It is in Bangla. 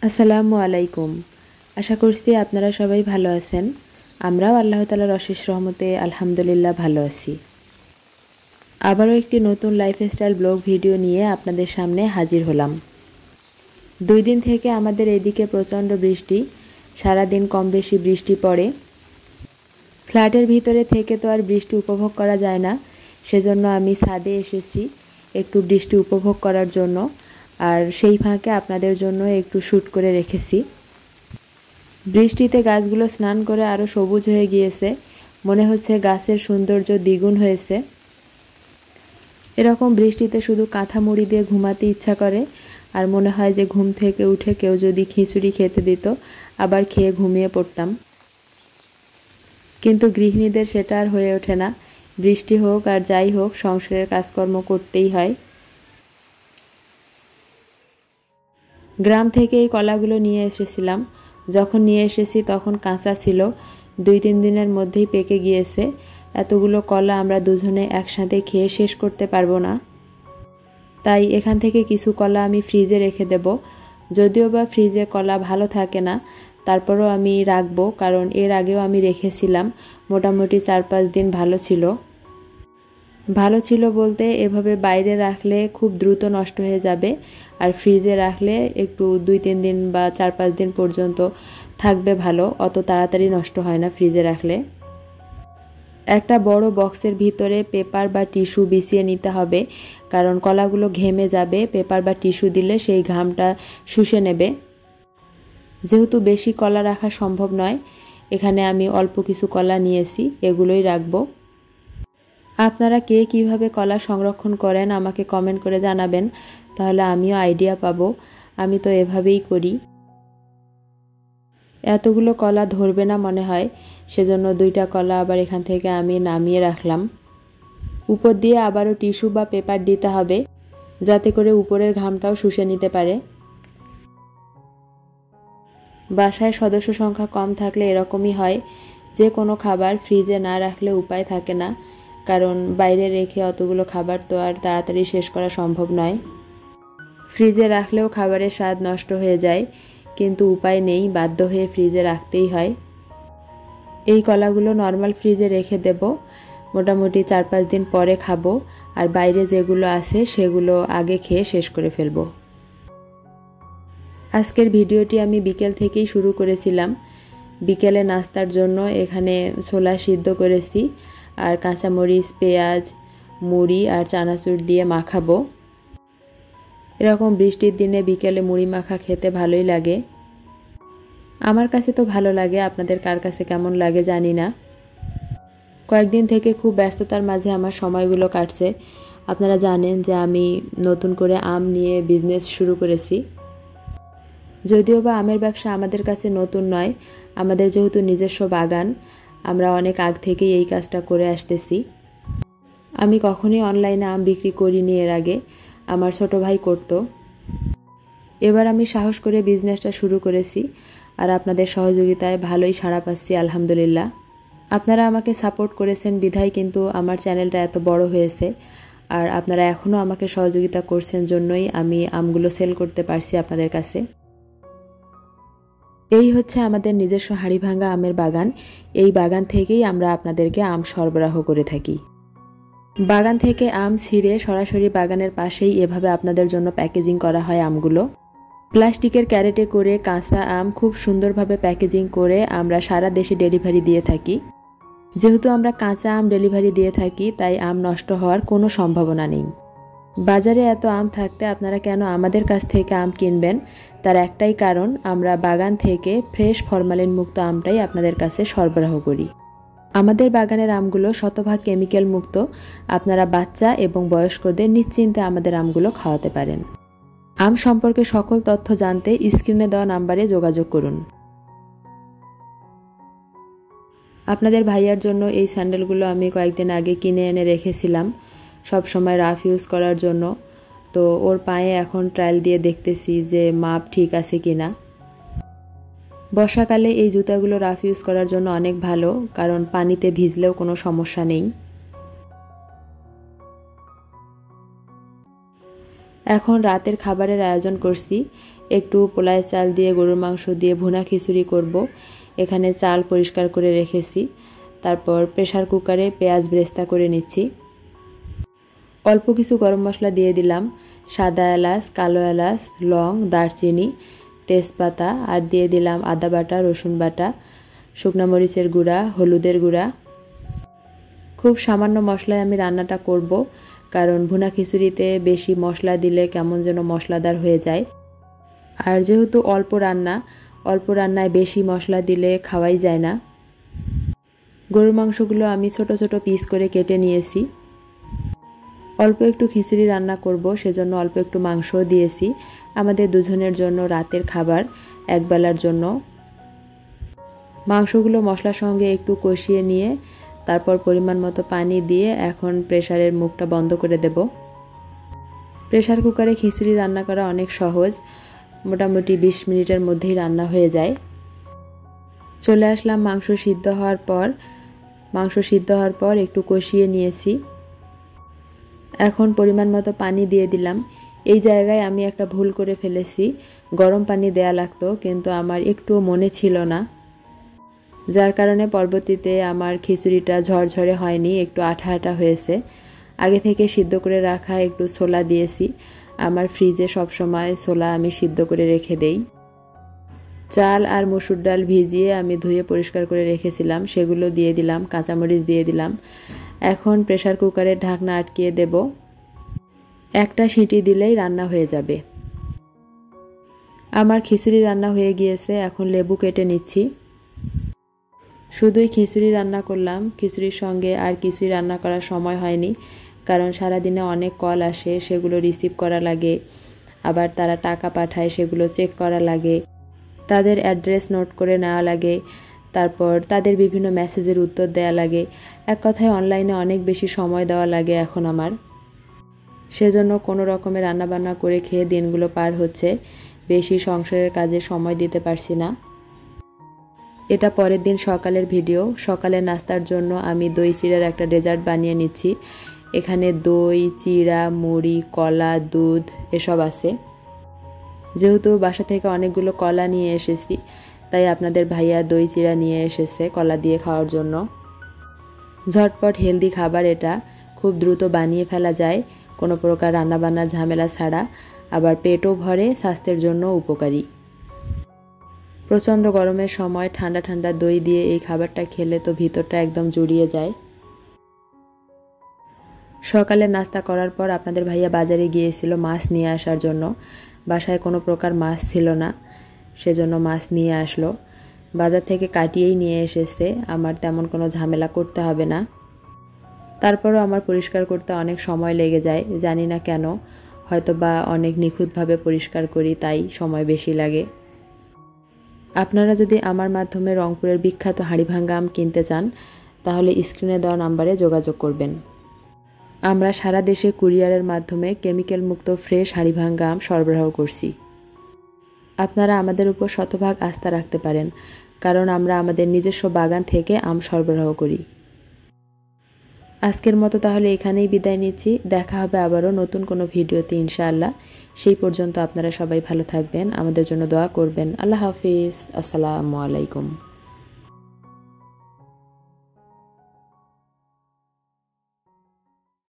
আসসালামু আলাইকুম। আশা করছি আপনারা সবাই ভালো আছেন। আমরাও আল্লাহ তাআলার অশেষ রহমতে আলহামদুলিল্লাহ ভালো আছি। আবারও একটি নতুন লাইফস্টাইল ব্লগ ভিডিও নিয়ে আপনাদের সামনে হাজির হলাম। 2 দিন থেকে আমাদের এদিকে প্রচণ্ড বৃষ্টি, সারাদিন কম বেশি বৃষ্টি পড়ে। ফ্ল্যাটের ভিতরে থেকে তো আর বৃষ্টি উপভোগ করা যায় না, সেজন্য আমি ছাদে এসেছি একটু বৃষ্টি উপভোগ করার জন্য। আর সেই ফাঁকে আপনাদের জন্য একটু শ্যুট করে রেখেছি। বৃষ্টিতে গাছগুলো স্নান করে আরও সবুজ হয়ে গিয়েছে, মনে হচ্ছে গাছের সৌন্দর্য দ্বিগুণ হয়েছে। এরকম বৃষ্টিতে শুধু কাঁথা মুড়ি দিয়ে ঘুমাতে ইচ্ছা করে, আর মনে হয় যে ঘুম থেকে উঠে কেউ যদি খিচুড়ি খেতে দিত আবার খেয়ে ঘুমিয়ে পড়তাম। কিন্তু গৃহিণীদের সেটা আর হয়ে ওঠে না। বৃষ্টি হোক আর যাই হোক, সংসারের কাজকর্ম করতেই হয়। গ্রাম থেকে এই কলাগুলো নিয়ে এসেছিলাম। যখন নিয়ে এসেছি তখন কাঁচা ছিল, 2-3 দিনের মধ্যেই পেকে গিয়েছে। এতগুলো কলা আমরা দুজনে একসাথে খেয়ে শেষ করতে পারবো না, তাই এখান থেকে কিছু কলা আমি ফ্রিজে রেখে দেব। যদিও বা ফ্রিজে কলা ভালো থাকে না, তারপরও আমি রাখবো, কারণ এর আগেও আমি রেখেছিলাম, মোটামুটি 4-5 দিন ভালো ছিল। ভালো ছিল বলতে এভাবে বাইরে রাখলে খুব দ্রুত নষ্ট হয়ে যাবে, আর ফ্রিজে রাখলে একটু 2-3 দিন বা 4-5 দিন পর্যন্ত থাকবে ভালো, অত তাড়াতাড়ি নষ্ট হয় না ফ্রিজে রাখলে। একটা বড় বক্সের ভিতরে পেপার বা টিস্যু বিছিয়ে নিতে হবে, কারণ কলাগুলো ঘেমে যাবে। পেপার বা টিস্যু দিলে সেই ঘামটা শুষে নেবে। যেহেতু বেশি কলা রাখা সম্ভব নয়, এখানে আমি অল্প কিছু কলা নিয়েছি, এগুলোই রাখবো। আপনারা কে কিভাবে কলা সংরক্ষণ করেন আমাকে কমেন্ট করে জানাবেন, তাহলে আমিও আইডিয়া পাবো। আমি তো এভাবেই করি। এতগুলো কলা ধরবে না মনে হয়, সেজন্য 2টা কলা আবার এখান থেকে আমি নামিয়ে রাখলাম। উপর দিয়ে আবারও টিস্যু বা পেপার দিতে হবে, যাতে করে উপরের ঘামটাও শুষে নিতে পারে। বাসায় সদস্য সংখ্যা কম থাকলে এরকমই হয়, যে কোনো খাবার ফ্রিজে না রাখলে উপায় থাকে না, কারণ বাইরে রেখে অতগুলো খাবার তো আর তাড়াতাড়ি শেষ করা সম্ভব নয়। ফ্রিজে রাখলেও খাবারের স্বাদ নষ্ট হয়ে যায়, কিন্তু উপায় নেই, বাধ্য হয়ে ফ্রিজে রাখতেই হয়। এই কলাগুলো নর্মাল ফ্রিজে রেখে দেব, মোটামুটি 4-5 দিন পরে খাবো, আর বাইরে যেগুলো আছে সেগুলো আগে খেয়ে শেষ করে ফেলবো। আজকের ভিডিওটি আমি বিকেল থেকেই শুরু করেছিলাম। বিকেলে নাস্তার জন্য এখানে ছোলা সিদ্ধ করেছি, আর কাঁচামরিচ, পেঁয়াজ, মুড়ি আর চানাচুর দিয়ে মাখাবো। এরকম বৃষ্টির দিনে বিকেলে মুড়ি মাখা খেতে ভালোই লাগে। আমার কাছে তো ভালো লাগে, আপনাদের কার কাছে কেমন লাগে জানি না। কয়েকদিন থেকে খুব ব্যস্ততার মাঝে আমার সময়গুলো কাটছে। আপনারা জানেন যে আমি নতুন করে আম নিয়ে বিজনেস শুরু করেছি। যদিও বা আমের ব্যবসা আমাদের কাছে নতুন নয়, আমাদের যেহেতু নিজস্ব বাগান, আমরা অনেক আগ থেকেই এই কাজটা করে আসতেছি। আমি কখনোই অনলাইনে আম বিক্রি করিনি এর আগে, আমার ছোট ভাই করতো। এবার আমি সাহস করে বিজনেসটা শুরু করেছি, আর আপনাদের সহযোগিতায় ভালোই সাড়া পাচ্ছি আলহামদুলিল্লাহ। আপনারা আমাকে সাপোর্ট করেছেন বিধায় কিন্তু আমার চ্যানেলটা এত বড় হয়েছে, আর আপনারা এখনও আমাকে সহযোগিতা করছেন জন্যই আমি আমগুলো সেল করতে পারছি আপনাদের কাছে। এই হচ্ছে আমাদের নিজস্ব হাড়িভাঙ্গা আমের বাগান। এই বাগান থেকেই আমরা আপনাদেরকে আম সরবরাহ করে থাকি। বাগান থেকে আম ছিঁড়ে সরাসরি বাগানের পাশেই এভাবে আপনাদের জন্য প্যাকেজিং করা হয় আমগুলো। প্লাস্টিকের ক্যারেটে করে কাঁচা আম খুব সুন্দরভাবে প্যাকেজিং করে আমরা সারা দেশে ডেলিভারি দিয়ে থাকি। যেহেতু আমরা কাঁচা আম ডেলিভারি দিয়ে থাকি, তাই আম নষ্ট হওয়ার কোনো সম্ভাবনা নেই। বাজারে এত আম থাকতে আপনারা কেন আমাদের কাছ থেকে আম কিনবেন? তার একটাই কারণ, আমরা বাগান থেকে ফ্রেশ ফরমালিন মুক্ত আমটাই আপনাদের কাছে সরবরাহ করি। আমাদের বাগানের আমগুলো শতভাগ কেমিক্যাল মুক্ত। আপনারা বাচ্চা এবং বয়স্কদের নিশ্চিন্তে আমাদের আমগুলো খাওয়াতে পারেন। আম সম্পর্কে সকল তথ্য জানতে স্ক্রিনে দেওয়া নাম্বারে যোগাযোগ করুন। আপনাদের ভাইয়ার জন্য এই স্যান্ডেলগুলো আমি কয়েকদিন আগে কিনে এনে রেখেছিলাম, সব সময় রাফ ইউজ করার জন্য। তো ওর পায়ে এখন ট্রায়াল দিয়ে দেখতেছি যে মাপ ঠিক আছে কিনা। বর্ষাকালে এই জুতাগুলো রাফ ইউজ করার জন্য অনেক ভালো, কারণ পানিতে ভিজলেও কোনো সমস্যা নেই। এখন রাতের খাবারের আয়োজন করছি। একটু পোলায় চাল দিয়ে গরুর মাংস দিয়ে ভুনা খিচুড়ি করব। এখানে চাল পরিষ্কার করে রেখেছি। তারপর প্রেসার কুকারে পেঁয়াজ ব্রেস্তা করে নিচ্ছি। অল্প কিছু গরম মশলা দিয়ে দিলাম, সাদা এলাচ, কালো এলাচ, লং, দারচিনি, তেজপাতা, আর দিয়ে দিলাম আদা বাটা, রসুন বাটা, শুকনো মরিচের গুঁড়া, হলুদের গুঁড়া। খুব সামান্য মশলায় আমি রান্নাটা করব, কারণ ভুনা খিচুড়িতে বেশি মশলা দিলে কেমন যেন মশলাদার হয়ে যায়। আর যেহেতু অল্প রান্নায় বেশি মশলা দিলে খাওয়াই যায় না। গরুর মাংসগুলো আমি ছোট ছোট পিস করে কেটে নিয়েছি। অল্প একটু খিচুড়ি রান্না করব, সেজন্য অল্প একটু মাংসও দিয়েছি। আমাদের দুজনের জন্য রাতের খাবার, একবেলার জন্য। মাংসগুলো মশলার সঙ্গে একটু কষিয়ে নিয়ে তারপর পরিমাণ মতো পানি দিয়ে এখন প্রেসারের মুখটা বন্ধ করে দেব। প্রেসার কুকারে খিচুড়ি রান্না করা অনেক সহজ, মোটামুটি 20 মিনিটের মধ্যেই রান্না হয়ে যায়। চলে আসলাম মাংস সিদ্ধ হওয়ার পর একটু কষিয়ে নিয়েছি। এখন পরিমাণ মতো পানি দিয়ে দিলাম। এই জায়গায় আমি একটা ভুল করে ফেলেছি, গরম পানি দেয়া লাগতো, কিন্তু আমার একটু মনে ছিল না, যার কারণে পরবর্তীতে আমার খিচুড়িটা ঝরঝরে হয়নি, একটু আঠা আঠা হয়েছে। আগে থেকে সিদ্ধ করে রাখা একটু ছোলা দিয়েছি। আমার ফ্রিজে সবসময় ছোলা আমি সিদ্ধ করে রেখে দেই। চাল আর মসুর ডাল ভিজিয়ে আমি ধুয়ে পরিষ্কার করে রেখেছিলাম, সেগুলো দিয়ে দিলাম, কাঁচামরিচ দিয়ে দিলাম। এখন প্রেসার কুকারের ঢাকনা আটকিয়ে দেব। একটা সিটি দিলেই রান্না হয়ে যাবে। আমার খিচুড়ি রান্না হয়ে গিয়েছে, এখন লেবু কেটে নিচ্ছি। শুধুই খিচুড়ি রান্না করলাম, খিচুড়ির সঙ্গে আর কিছুই রান্না করার সময় হয়নি, কারণ সারাদিনে অনেক কল আসে, সেগুলো রিসিভ করা লাগে, আবার তারা টাকা পাঠায়, সেগুলো চেক করা লাগে, তাদের অ্যাড্রেস নোট করে নেওয়া লাগে, তারপর তাদের বিভিন্ন মেসেজের উত্তর দেওয়া লাগে। এক কথায় অনলাইনে অনেক বেশি সময় দেওয়া লাগে এখন আমার। সেজন্য কোনো রকমের রান্নাবান্না করে খেয়ে দিনগুলো পার হচ্ছে, বেশি সংসারের কাজে সময় দিতে পারছি না। এটা পরের দিন সকালের ভিডিও। সকালের নাস্তার জন্য আমি দই চিড়ার একটা ডেজার্ট বানিয়ে নিচ্ছি। এখানে দই, চিড়া, মুড়ি, কলা, দুধ এসব আছে। যেহেতু বাসা থেকে অনেকগুলো কলা নিয়ে এসেছি, তাই আপনাদের ভাইয়া দই চিড়া নিয়ে এসেছে কলা দিয়ে খাওয়ার জন্য। ঝটপট হেলদি খাবার এটা, খুব দ্রুত বানিয়ে ফেলা যায়, কোনো প্রকার রান্নাবান্নার ঝামেলা ছাড়া, আবার পেটও ভরে, স্বাস্থ্যের জন্য উপকারী। প্রচণ্ড গরমের সময় ঠান্ডা ঠান্ডা দই দিয়ে এই খাবারটা খেলে তো ভিতরটা একদম জুড়িয়ে যায়। সকালে নাস্তা করার পর আপনাদের ভাইয়া বাজারে গিয়েছিল মাছ নিয়ে আসার জন্য। বাসায় কোনো প্রকার মাছ ছিল না, সেজন্য মাছ নিয়ে আসলো। বাজার থেকে কাটিয়েই নিয়ে এসেছে, আমার তেমন কোনো ঝামেলা করতে হবে না। তারপরও আমার পরিষ্কার করতে অনেক সময় লেগে যায়, জানি না কেন, হয়তো বা অনেক নিখুঁতভাবে পরিষ্কার করি, তাই সময় বেশি লাগে। আপনারা যদি আমার মাধ্যমে রংপুরের বিখ্যাত হাড়িভাঙ্গা আম কিনতে চান, তাহলে স্ক্রিনে দেওয়া নাম্বারে যোগাযোগ করবেন। আমরা সারা দেশে কুরিয়ারের মাধ্যমে কেমিক্যাল মুক্ত ফ্রেশ হাড়িভাঙ্গা আম সরবরাহ করছি। আপনারা আমাদের উপর শতভাগ আস্থা রাখতে পারেন, কারণ আমরা আমাদের নিজস্ব বাগান থেকে আম সরবরাহ করি। আজকের মতো তাহলে এখানেই বিদায় নিচ্ছি। দেখা হবে আবারও নতুন কোনো ভিডিওতে ইনশাআল্লাহ। সেই পর্যন্ত আপনারা সবাই ভালো থাকবেন, আমাদের জন্য দোয়া করবেন। আল্লাহ হাফিজ, আসসালামু আলাইকুম।